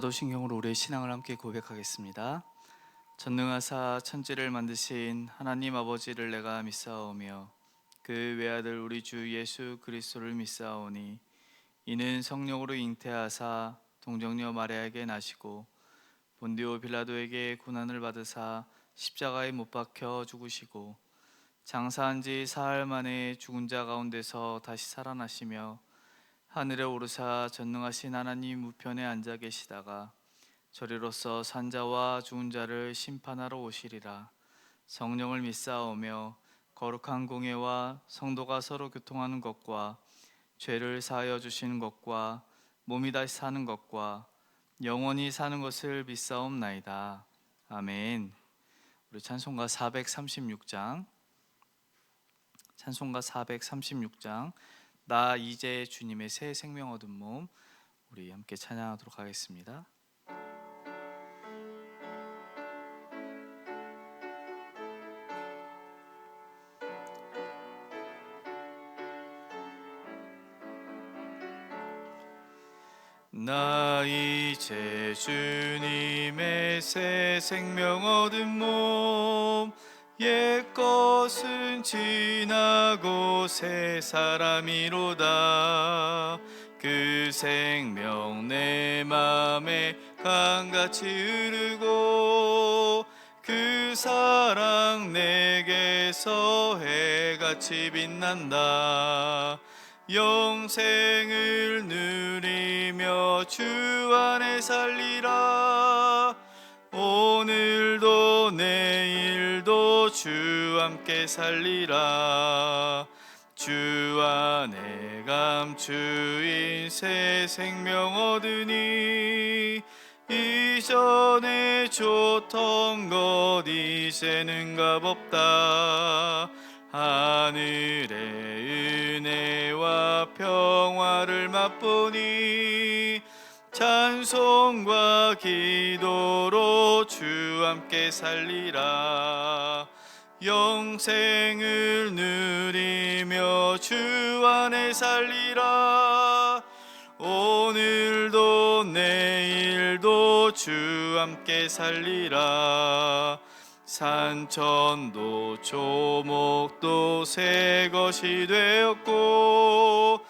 사도신경으로 우리의 신앙을 함께 고백하겠습니다. 전능하사 천지를 만드신 하나님 아버지를 내가 믿사오며 그 외아들 우리 주 예수 그리스도를 믿사오니 이는 성령으로 잉태하사 동정녀 마리아에게 나시고 본디오 빌라도에게 고난을 받으사 십자가에 못 박혀 죽으시고 장사한 지 사흘 만에 죽은 자 가운데서 다시 살아나시며 하늘에 오르사 전능하신 하나님 우편에 앉아 계시다가 저리로서 산자와 죽은 자를 심판하러 오시리라. 성령을 믿사오며 거룩한 공예와 성도가 서로 교통하는 것과 죄를 사하여 주시는 것과 몸이 다시 사는 것과 영원히 사는 것을 믿사옵나이다. 아멘. 우리 찬송가 436장 나 이제 주님의 새 생명 얻은 몸, 우리 함께 찬양하도록 하겠습니다. 나 이제 주님의 새 생명 얻은 몸, 옛것은 지나고 새 사람이로다. 그 생명 내 맘에 강같이 흐르고 그 사랑 내게서 해같이 빛난다. 영생을 누리며 주 안에 살리라. 오늘도 내일도 주 함께 살리라. 주 안에 감추인 새 생명 얻으니 이전에 줬던 것 이제는 값없다. 하늘의 은혜와 평화를 맛보니 찬송과 기도로 주 함께 살리라. 영생을 누리며 주 안에 살리라. 오늘도 내일도 주 함께 살리라. 산천도 조목도 새 것이 되었고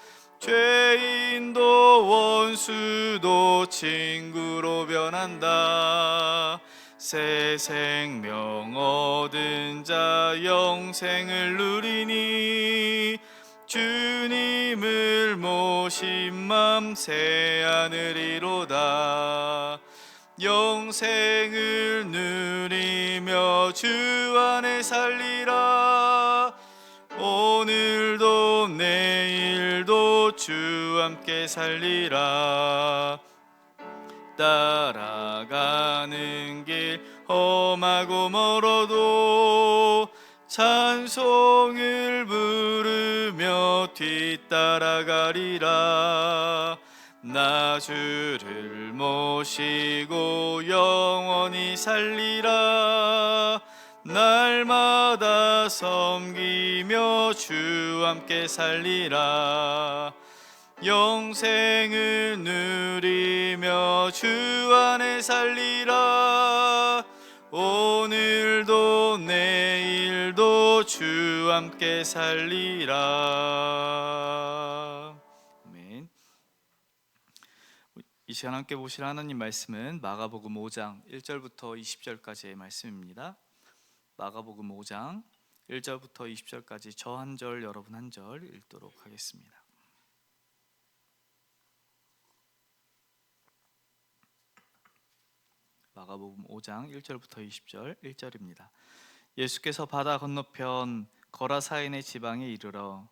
죄인도 원수도 친구로 변한다. 새 생명 얻은 자 영생을 누리니 주님을 모신 맘 새 하늘이로다. 영생을 누리며 주 안에 살리라. 오늘도 내일도 주 함께 살리라. 따라가는 길 험하고 멀어도 찬송을 부르며 뒤따라가리라. 나 주를 모시고 영원히 살리라. 날마다 섬기며 주 함께 살리라. 영생을 누리며 주 안에 살리라. 오늘도 내일도 주 함께 살리라. 아멘. 이 시간 함께 보실 하나님 말씀은 마가복음 5장 1절부터 20절까지의 말씀입니다. 마가복음 5장 1절부터 20절까지 저 한 절 여러분 한 절 읽도록 하겠습니다. 마가복음 5장 1절부터 20절 1절입니다. 예수께서 바다 건너편 거라사인의 지방에 이르러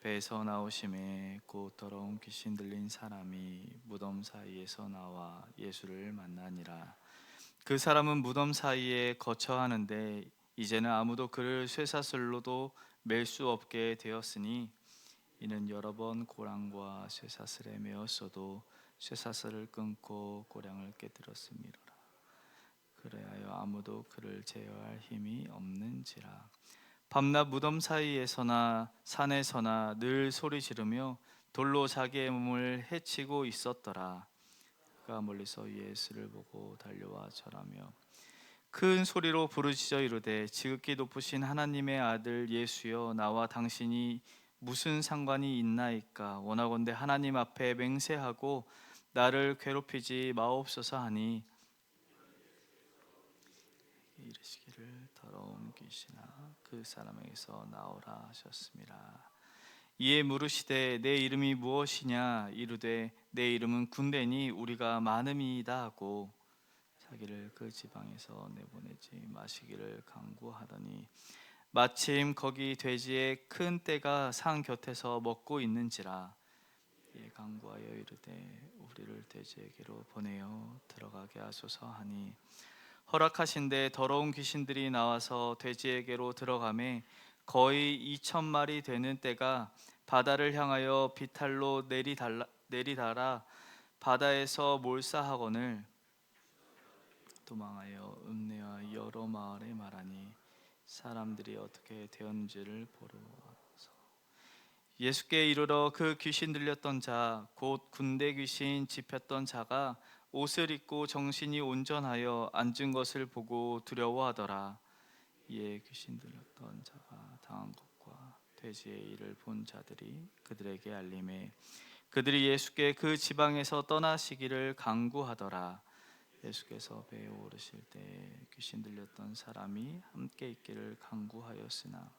배에서 나오심에 곧 더러운 귀신 들린 사람이 무덤 사이에서 나와 예수를 만나니라. 그 사람은 무덤 사이에 거처하는데 이제는 아무도 그를 쇠사슬로도 맬 수 없게 되었으니 이는 여러 번 고랑과 쇠사슬에 매었어도 쇠사슬을 끊고 고랑을 깨뜨렸음이로라. 그래하여 아무도 그를 제어할 힘이 없는지라. 밤낮 무덤 사이에서나 산에서나 늘 소리 지르며 돌로 자기의 몸을 해치고 있었더라. 그가 멀리서 예수를 보고 달려와 절하며 큰 소리로 부르짖어 이르되 지극히 높으신 하나님의 아들 예수여 나와 당신이 무슨 상관이 있나이까. 원하건대 하나님 앞에 맹세하고 나를 괴롭히지 마옵소서 하니 이르시기를 더러운 귀신아 그 사람에게서 나오라 하셨습니다. 이에 물으시되 내 이름이 무엇이냐. 이르되 내 이름은 군대니 우리가 많음이다 하고 자기를 그 지방에서 내보내지 마시기를 간구하더니 마침 거기 돼지의 큰 떼가 상 곁에서 먹고 있는지라. 이에 간구하여 이르되 우리를 돼지에게로 보내어 들어가게 하소서 하니 허락하신대 더러운 귀신들이 나와서 돼지에게로 들어가매 거의 2,000마리 되는 떼가 바다를 향하여 비탈로 내리달아 바다에서 몰사하거늘 도망하여 읍내와 여러 마을에 말하니 사람들이 어떻게 되었는지를 보러 와서 예수께 이르러 그 귀신 들렸던 자 곧 군대 귀신 집혔던 자가 옷을 입고 정신이 온전하여 앉은 것을 보고 두려워하더라. 이에 귀신 들렸던 자가 당한 것과 돼지의 일을 본 자들이 그들에게 알림해 그들이 예수께 그 지방에서 떠나시기를 간구하더라. 예수께서 배에 오르실 때 귀신 들렸던 사람이 함께 있기를 간구하였으나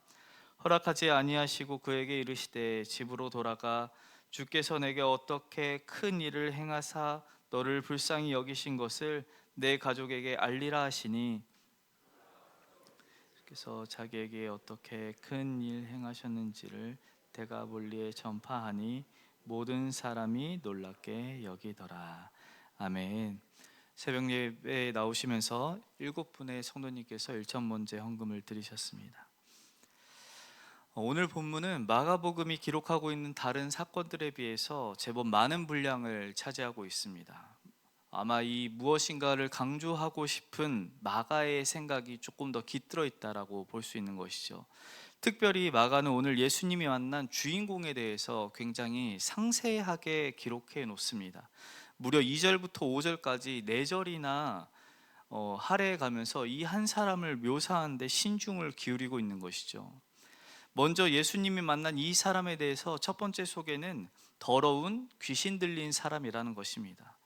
허락하지 아니하시고 그에게 이르시되 집으로 돌아가 주께서 내게 어떻게 큰 일을 행하사 너를 불쌍히 여기신 것을 내 가족에게 알리라 하시니 주께서 자기에게 어떻게 큰 일 행하셨는지를 데가볼리에 전파하니 모든 사람이 놀랍게 여기더라. 아멘. 새벽 예배에 나오시면서 7분의 성도님께서 일천번제 헌금을 드리셨습니다. 오늘 본문은 마가복음이 기록하고 있는 다른 사건들에 비해서 제법 많은 분량을 차지하고 있습니다. 아마 이 무엇인가를 강조하고 싶은 마가의 생각이 조금 더 깃들어 있다라고 볼 수 있는 것이죠. 특별히 마가는 오늘 예수님이 만난 주인공에 대해서 굉장히 상세하게 기록해 놓습니다. 무려 2절부터 5절까지 4절이나 할애해 가면서 이 한 사람을 묘사하는 데 신중을 기울이고 있는 것이죠. 먼저 예수님이 만난 이 사람에 대해서 첫 번째 소개는 더러운 귀신 들린 사람이라는 것입니다.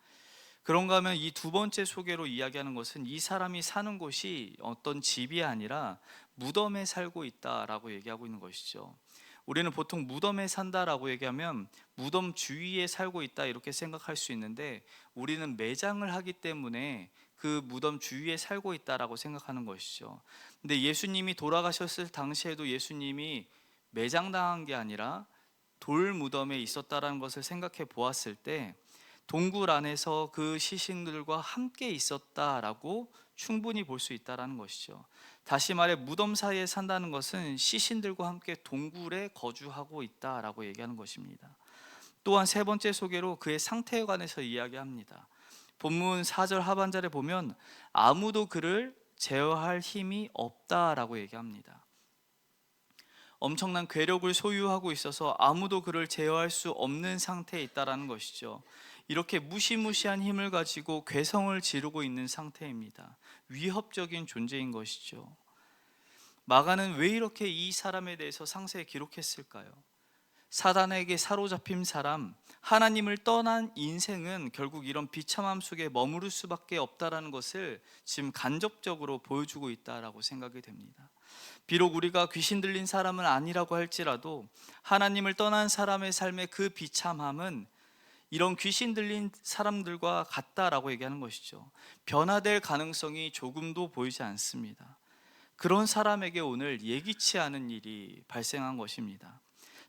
그런가 하면 이 두 번째 소개로 이야기하는 것은 이 사람이 사는 곳이 어떤 집이 아니라 무덤에 살고 있다라고 얘기하고 있는 것이죠. 우리는 보통 무덤에 산다라고 얘기하면 무덤 주위에 살고 있다 이렇게 생각할 수 있는데 우리는 매장을 하기 때문에 그 무덤 주위에 살고 있다라고 생각하는 것이죠. 근데 예수님이 돌아가셨을 당시에도 예수님이 매장당한 게 아니라 돌 무덤에 있었다라는 것을 생각해 보았을 때 동굴 안에서 그 시신들과 함께 있었다라고 충분히 볼 수 있다라는 것이죠. 다시 말해 무덤 사이에 산다는 것은 시신들과 함께 동굴에 거주하고 있다라고 얘기하는 것입니다. 또한 세 번째 소개로 그의 상태에 관해서 이야기합니다. 본문 4절 하반절에 보면 아무도 그를 제어할 힘이 없다라고 얘기합니다. 엄청난 괴력을 소유하고 있어서 아무도 그를 제어할 수 없는 상태에 있다라는 것이죠. 이렇게 무시무시한 힘을 가지고 괴성을 지르고 있는 상태입니다. 위협적인 존재인 것이죠. 마가는 왜 이렇게 이 사람에 대해서 상세히 기록했을까요? 사단에게 사로잡힌 사람, 하나님을 떠난 인생은 결국 이런 비참함 속에 머무를 수밖에 없다라는 것을 지금 간접적으로 보여주고 있다라고 생각이 됩니다. 비록 우리가 귀신 들린 사람은 아니라고 할지라도 하나님을 떠난 사람의 삶의 그 비참함은 이런 귀신 들린 사람들과 같다라고 얘기하는 것이죠. 변화될 가능성이 조금도 보이지 않습니다. 그런 사람에게 오늘 예기치 않은 일이 발생한 것입니다.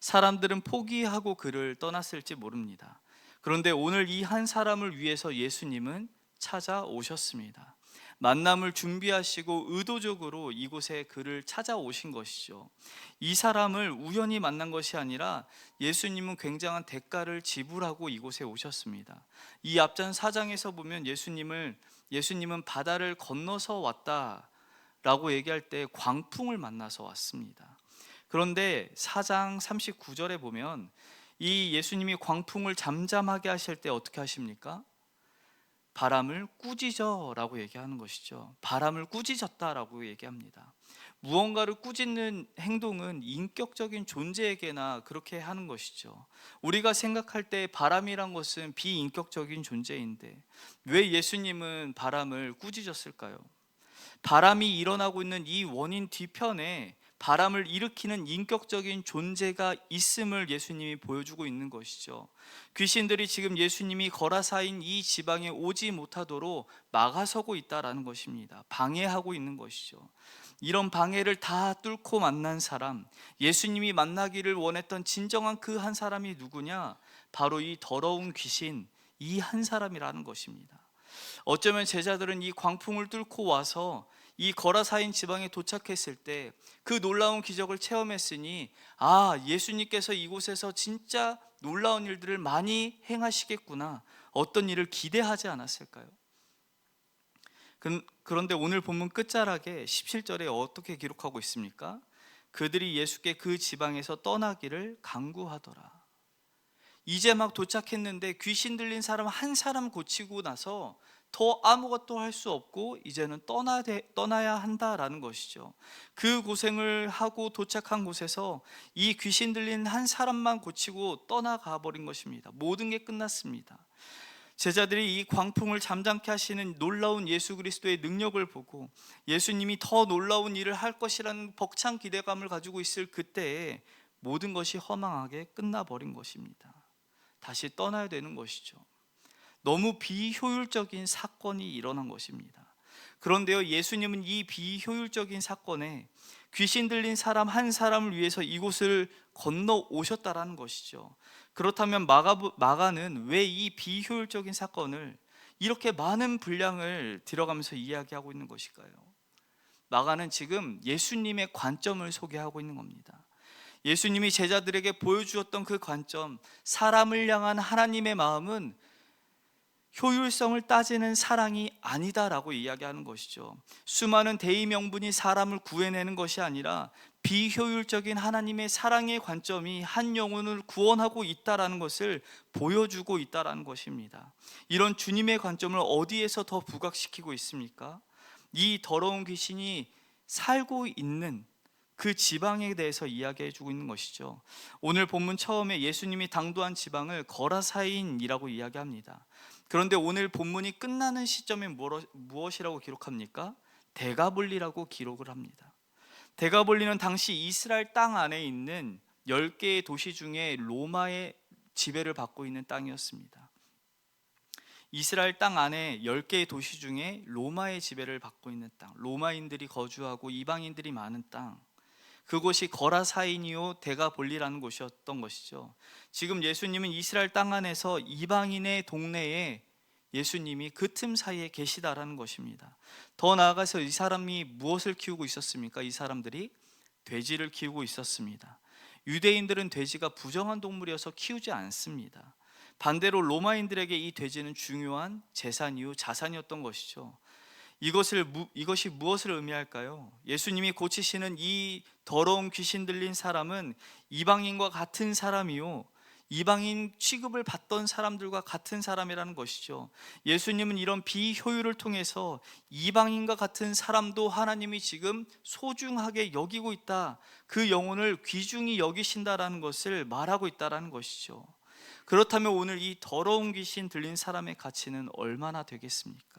사람들은 포기하고 그를 떠났을지 모릅니다. 그런데 오늘 이 한 사람을 위해서 예수님은 찾아오셨습니다. 만남을 준비하시고 의도적으로 이곳에 그를 찾아오신 것이죠. 이 사람을 우연히 만난 것이 아니라 예수님은 굉장한 대가를 지불하고 이곳에 오셨습니다. 이 앞전 4장에서 보면 예수님은 바다를 건너서 왔다라고 얘기할 때 광풍을 만나서 왔습니다. 그런데 4장 39절에 보면 이 예수님이 광풍을 잠잠하게 하실 때 어떻게 하십니까? 바람을 꾸짖어라고 얘기하는 것이죠. 바람을 꾸짖었다라고 얘기합니다. 무언가를 꾸짖는 행동은 인격적인 존재에게나 그렇게 하는 것이죠. 우리가 생각할 때 바람이란 것은 비인격적인 존재인데 왜 예수님은 바람을 꾸짖었을까요? 바람이 일어나고 있는 이 원인 뒤편에 바람을 일으키는 인격적인 존재가 있음을 예수님이 보여주고 있는 것이죠. 귀신들이 지금 예수님이 거라사인 이 지방에 오지 못하도록 막아서고 있다라는 것입니다. 방해하고 있는 것이죠. 이런 방해를 다 뚫고 만난 사람, 예수님이 만나기를 원했던 진정한 그 한 사람이 누구냐? 바로 이 더러운 귀신, 이 한 사람이라는 것입니다. 어쩌면 제자들은 이 광풍을 뚫고 와서 이 거라사인 지방에 도착했을 때 그 놀라운 기적을 체험했으니 예수님께서 이곳에서 진짜 놀라운 일들을 많이 행하시겠구나, 어떤 일을 기대하지 않았을까요? 그런데 오늘 본문 끝자락에 17절에 어떻게 기록하고 있습니까? 그들이 예수께 그 지방에서 떠나기를 강구하더라. 이제 막 도착했는데 귀신 들린 사람 한 사람 고치고 나서 더 아무것도 할 수 없고 이제는 떠나야 한다라는 것이죠. 그 고생을 하고 도착한 곳에서 이 귀신 들린 한 사람만 고치고 떠나가 버린 것입니다. 모든 게 끝났습니다. 제자들이 이 광풍을 잠잠케 하시는 놀라운 예수 그리스도의 능력을 보고 예수님이 더 놀라운 일을 할 것이라는 벅찬 기대감을 가지고 있을 그때에 모든 것이 허망하게 끝나버린 것입니다. 다시 떠나야 되는 것이죠. 너무 비효율적인 사건이 일어난 것입니다. 그런데요, 예수님은 이 비효율적인 사건에 귀신 들린 사람 한 사람을 위해서 이곳을 건너 오셨다라는 것이죠. 그렇다면 마가는 왜 이 비효율적인 사건을 이렇게 많은 분량을 들어가면서 이야기하고 있는 것일까요? 마가는 지금 예수님의 관점을 소개하고 있는 겁니다. 예수님이 제자들에게 보여주었던 그 관점, 사람을 향한 하나님의 마음은 효율성을 따지는 사랑이 아니다라고 이야기하는 것이죠. 수많은 대의 명분이 사람을 구해내는 것이 아니라 비효율적인 하나님의 사랑의 관점이 한 영혼을 구원하고 있다라는 것을 보여주고 있다라는 것입니다. 이런 주님의 관점을 어디에서 더 부각시키고 있습니까? 이 더러운 귀신이 살고 있는 그 지방에 대해서 이야기해주고 있는 것이죠. 오늘 본문 처음에 예수님이 당도한 지방을 거라사인이라고 이야기합니다. 그런데 오늘 본문이 끝나는 시점에 무엇이라고 기록합니까? 데가볼리라고 기록을 합니다. 데가볼리는 당시 이스라엘 땅 안에 있는 10개의 도시 중에 로마의 지배를 받고 있는 땅이었습니다. 이스라엘 땅 안에 10개의 도시 중에 로마의 지배를 받고 있는 땅, 로마인들이 거주하고 이방인들이 많은 땅, 그곳이 거라사인이요 데가볼리라는 곳이었던 것이죠. 지금 예수님은 이스라엘 땅 안에서 이방인의 동네에 예수님이 그 틈 사이에 계시다라는 것입니다. 더 나아가서 이 사람이 무엇을 키우고 있었습니까? 이 사람들이 돼지를 키우고 있었습니다. 유대인들은 돼지가 부정한 동물이어서 키우지 않습니다. 반대로 로마인들에게 이 돼지는 중요한 재산이요 자산이었던 것이죠. 이것이 무엇을 의미할까요? 예수님이 고치시는 이 더러운 귀신 들린 사람은 이방인과 같은 사람이요, 이방인 취급을 받던 사람들과 같은 사람이라는 것이죠. 예수님은 이런 비효율을 통해서 이방인과 같은 사람도 하나님이 지금 소중하게 여기고 있다, 그 영혼을 귀중히 여기신다라는 것을 말하고 있다라는 것이죠. 그렇다면 오늘 이 더러운 귀신 들린 사람의 가치는 얼마나 되겠습니까?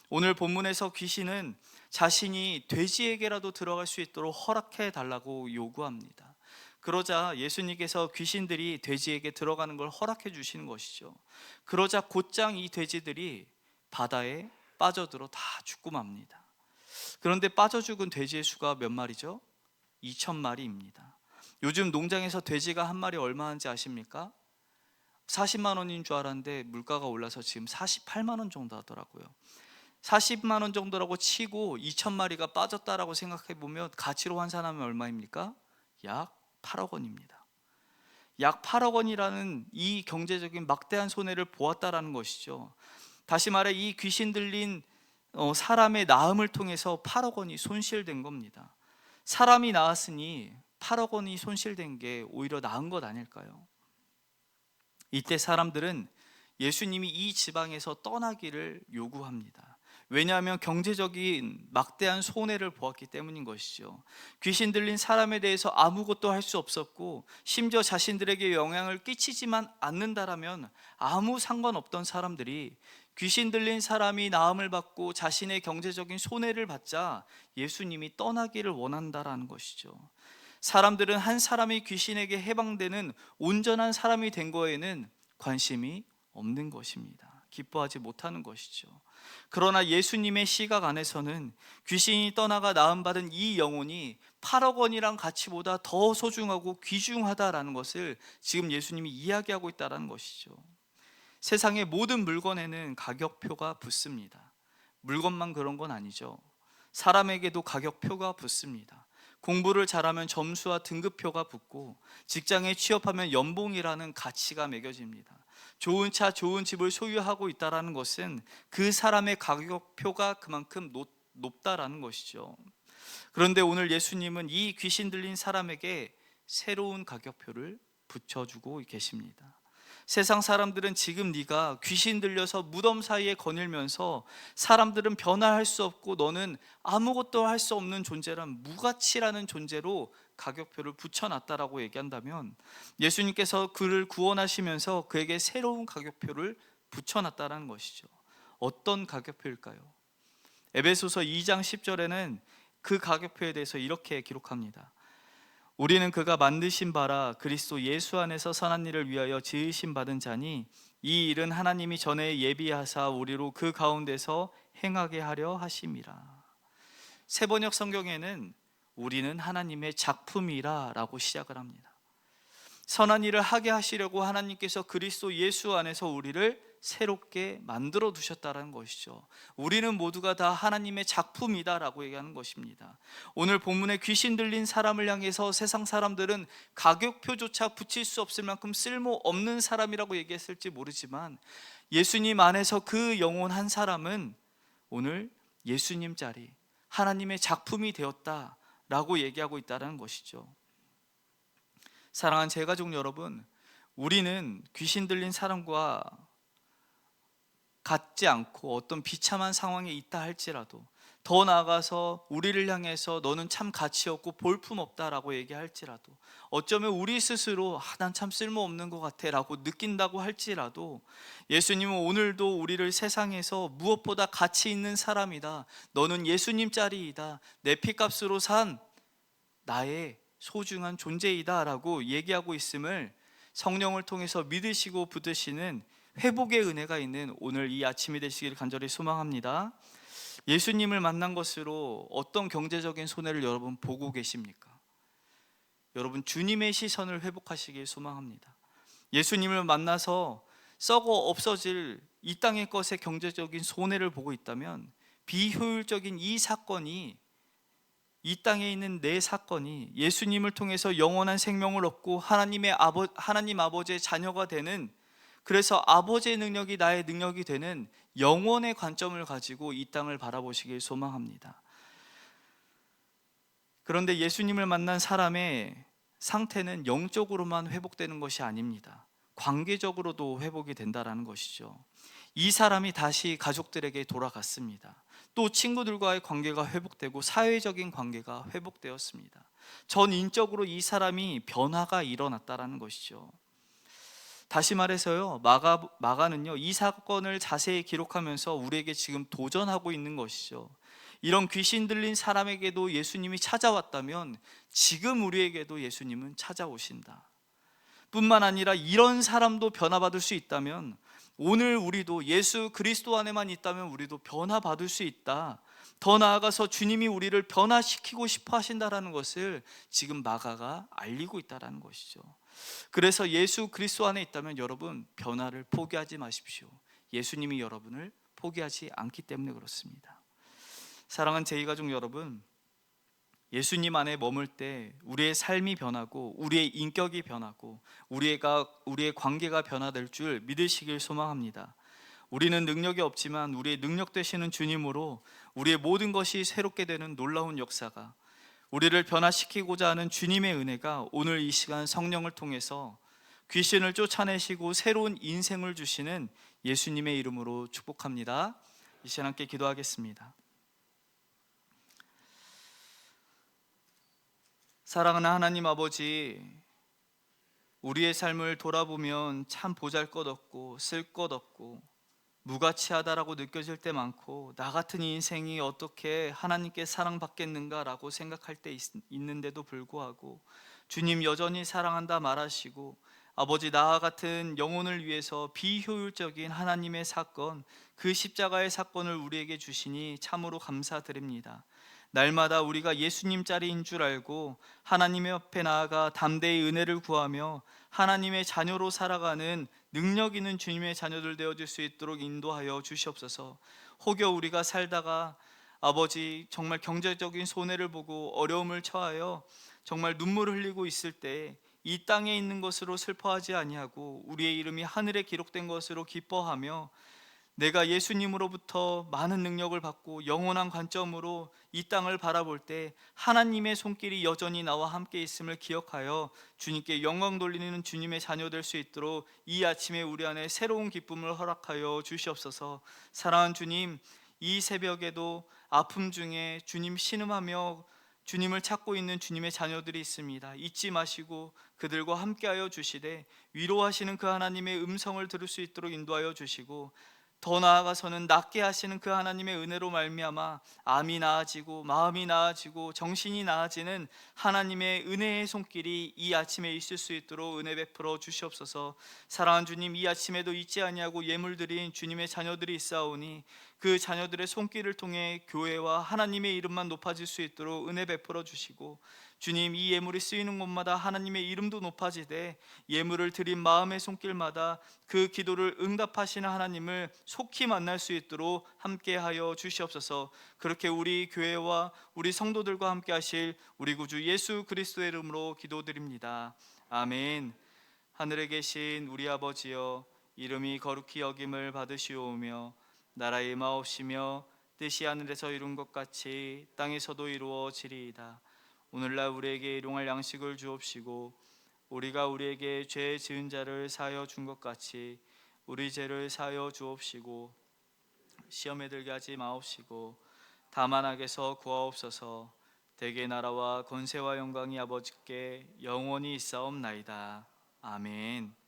오늘 본문에서 귀신은 자신이 돼지에게라도 들어갈 수 있도록 허락해 달라고 요구합니다. 그러자 예수님께서 귀신들이 돼지에게 들어가는 걸 허락해 주시는 것이죠. 그러자 곧장 이 돼지들이 바다에 빠져들어 다 죽고 맙니다. 그런데 빠져 죽은 돼지의 수가 몇 마리죠? 2,000마리입니다. 요즘 농장에서 돼지가 한 마리 얼마 하는지 아십니까? 40만 원인 줄 알았는데 물가가 올라서 지금 48만 원 정도 하더라고요. 40만 원 정도라고 치고 2,000마리가 빠졌다라고 생각해 보면 가치로 환산하면 얼마입니까? 약 8억 원입니다. 약 8억 원이라는 이 경제적인 막대한 손해를 보았다라는 것이죠. 다시 말해 이 귀신 들린 사람의 나음을 통해서 8억 원이 손실된 겁니다. 사람이 나았으니 8억 원이 손실된 게 오히려 나은 것 아닐까요? 이때 사람들은 예수님이 이 지방에서 떠나기를 요구합니다. 왜냐하면 경제적인 막대한 손해를 보았기 때문인 것이죠. 귀신 들린 사람에 대해서 아무것도 할 수 없었고, 심지어 자신들에게 영향을 끼치지만 않는다라면 아무 상관없던 사람들이 귀신 들린 사람이 나음을 받고 자신의 경제적인 손해를 받자 예수님이 떠나기를 원한다라는 것이죠. 사람들은 한 사람이 귀신에게 해방되는 온전한 사람이 된 거에는 관심이 없는 것입니다. 기뻐하지 못하는 것이죠. 그러나 예수님의 시각 안에서는 귀신이 떠나가 나음받은 이 영혼이 8억 원이란 가치보다 더 소중하고 귀중하다라는 것을 지금 예수님이 이야기하고 있다는 것이죠. 세상의 모든 물건에는 가격표가 붙습니다. 물건만 그런 건 아니죠. 사람에게도 가격표가 붙습니다. 공부를 잘하면 점수와 등급표가 붙고, 직장에 취업하면 연봉이라는 가치가 매겨집니다. 좋은 차, 좋은 집을 소유하고 있다는 것은 그 사람의 가격표가 그만큼 높다라는 것이죠. 그런데 오늘 예수님은 이 귀신 들린 사람에게 새로운 가격표를 붙여주고 계십니다. 세상 사람들은 지금 네가 귀신 들려서 무덤 사이에 거닐면서 사람들은 변화할 수 없고 너는 아무것도 할 수 없는 존재란 무가치라는 존재로 가격표를 붙여놨다라고 얘기한다면, 예수님께서 그를 구원하시면서 그에게 새로운 가격표를 붙여놨다는 것이죠. 어떤 가격표일까요? 에베소서 2장 10절에는 그 가격표에 대해서 이렇게 기록합니다. 우리는 그가 만드신 바라 그리스도 예수 안에서 선한 일을 위하여 지으심 받은 자니, 이 일은 하나님이 전에 예비하사 우리로 그 가운데서 행하게 하려 하심이라. 새번역 성경에는 우리는 하나님의 작품이라 라고 시작을 합니다. 선한 일을 하게 하시려고 하나님께서 그리스도 예수 안에서 우리를 새롭게 만들어 두셨다는 것이죠. 우리는 모두가 다 하나님의 작품이다라고 얘기하는 것입니다. 오늘 본문에 귀신 들린 사람을 향해서 세상 사람들은 가격표조차 붙일 수 없을 만큼 쓸모없는 사람이라고 얘기했을지 모르지만, 예수님 안에서 그 영혼 한 사람은 오늘 예수님 자리, 하나님의 작품이 되었다라고 얘기하고 있다는 것이죠. 사랑하는 제가족 여러분, 우리는 귀신 들린 사람과 같지 않고 어떤 비참한 상황에 있다 할지라도, 더 나아가서 우리를 향해서 너는 참 가치 없고 볼품없다라고 얘기할지라도, 어쩌면 우리 스스로 난 참 쓸모없는 것 같아 라고 느낀다고 할지라도, 예수님은 오늘도 우리를 세상에서 무엇보다 가치 있는 사람이다, 너는 예수님 짤이다, 내 피값으로 산 나의 소중한 존재이다 라고 얘기하고 있음을 성령을 통해서 믿으시고 붙드시는 회복의 은혜가 있는 오늘 이 아침이 되시기를 간절히 소망합니다. 예수님을 만난 것으로 어떤 경제적인 손해를 여러분 보고 계십니까? 여러분 주님의 시선을 회복하시길 소망합니다. 예수님을 만나서 썩어 없어질 이 땅의 것에 경제적인 손해를 보고 있다면, 비효율적인 이 사건이, 이 땅에 있는 내 사건이 예수님을 통해서 영원한 생명을 얻고 하나님 아버지의 자녀가 되는, 그래서 아버지의 능력이 나의 능력이 되는 영원의 관점을 가지고 이 땅을 바라보시길 소망합니다. 그런데 예수님을 만난 사람의 상태는 영적으로만 회복되는 것이 아닙니다. 관계적으로도 회복이 된다는 것이죠. 이 사람이 다시 가족들에게 돌아갔습니다. 또 친구들과의 관계가 회복되고 사회적인 관계가 회복되었습니다. 전인적으로 이 사람이 변화가 일어났다는 것이죠. 다시 말해서요, 마가는요, 이 사건을 자세히 기록하면서 우리에게 지금 도전하고 있는 것이죠. 이런 귀신 들린 사람에게도 예수님이 찾아왔다면 지금 우리에게도 예수님은 찾아오신다. 뿐만 아니라 이런 사람도 변화받을 수 있다면 오늘 우리도 예수 그리스도 안에만 있다면 우리도 변화받을 수 있다. 더 나아가서 주님이 우리를 변화시키고 싶어 하신다는 것을 지금 마가가 알리고 있다는 것이죠. 그래서 예수 그리스도 안에 있다면 여러분 변화를 포기하지 마십시오. 예수님이 여러분을 포기하지 않기 때문에 그렇습니다. 사랑하는 제2가족 여러분, 예수님 안에 머물 때 우리의 삶이 변하고 우리의 인격이 변하고 우리의 관계가 변화될 줄 믿으시길 소망합니다. 우리는 능력이 없지만 우리의 능력 되시는 주님으로 우리의 모든 것이 새롭게 되는 놀라운 역사가, 우리를 변화시키고자 하는 주님의 은혜가 오늘 이 시간 성령을 통해서 귀신을 쫓아내시고 새로운 인생을 주시는 예수님의 이름으로 축복합니다. 이 시간 함께 기도하겠습니다. 사랑하는 하나님 아버지, 우리의 삶을 돌아보면 참 보잘것없고 쓸 것 없고 무가치하다라고 느껴질 때 많고, 나 같은 인생이 어떻게 하나님께 사랑받겠는가라고 생각할 때 있는데도 불구하고 주님 여전히 사랑한다 말하시고, 아버지 나와 같은 영혼을 위해서 비효율적인 하나님의 사건, 그 십자가의 사건을 우리에게 주시니 참으로 감사드립니다. 날마다 우리가 예수님 자리인 줄 알고 하나님의 옆에 나아가 담대히 은혜를 구하며 하나님의 자녀로 살아가는 능력 있는 주님의 자녀들 되어질 수 있도록 인도하여 주시옵소서. 혹여 우리가 살다가 아버지 정말 경제적인 손해를 보고 어려움을 처하여 정말 눈물을 흘리고 있을 때 이 땅에 있는 것으로 슬퍼하지 아니하고 우리의 이름이 하늘에 기록된 것으로 기뻐하며, 내가 예수님으로부터 많은 능력을 받고 영원한 관점으로 이 땅을 바라볼 때 하나님의 손길이 여전히 나와 함께 있음을 기억하여 주님께 영광 돌리는 주님의 자녀 될 수 있도록 이 아침에 우리 안에 새로운 기쁨을 허락하여 주시옵소서. 사랑하는 주님, 이 새벽에도 아픔 중에 주님 신음하며 주님을 찾고 있는 주님의 자녀들이 있습니다. 잊지 마시고 그들과 함께하여 주시되 위로하시는 그 하나님의 음성을 들을 수 있도록 인도하여 주시고, 더 나아가서는 낫게 하시는 그 하나님의 은혜로 말미암아 암이 나아지고 마음이 나아지고 정신이 나아지는 하나님의 은혜의 손길이 이 아침에 있을 수 있도록 은혜 베풀어 주시옵소서. 사랑하는 주님, 이 아침에도 잊지 아니하고 예물 드린 주님의 자녀들이 있사오니 그 자녀들의 손길을 통해 교회와 하나님의 이름만 높아질 수 있도록 은혜 베풀어 주시고, 주님, 이 예물이 쓰이는 곳마다 하나님의 이름도 높아지되 예물을 드린 마음의 손길마다 그 기도를 응답하시는 하나님을 속히 만날 수 있도록 함께하여 주시옵소서. 그렇게 우리 교회와 우리 성도들과 함께 하실 우리 구주 예수 그리스도의 이름으로 기도드립니다. 아멘. 하늘에 계신 우리 아버지여, 이름이 거룩히 여김을 받으시오며 나라의 임하옵시며 뜻이 하늘에서 이룬 것 같이 땅에서도 이루어지리이다. 오늘날 우리에게 일용할 양식을 주옵시고 우리가 우리에게 죄 지은 자를 사하여 준 것 같이 우리 죄를 사하여 주옵시고 시험에 들게 하지 마옵시고 다만 악에서 구하옵소서. 대개 나라와 권세와 영광이 아버지께 영원히 있사옵나이다. 아멘.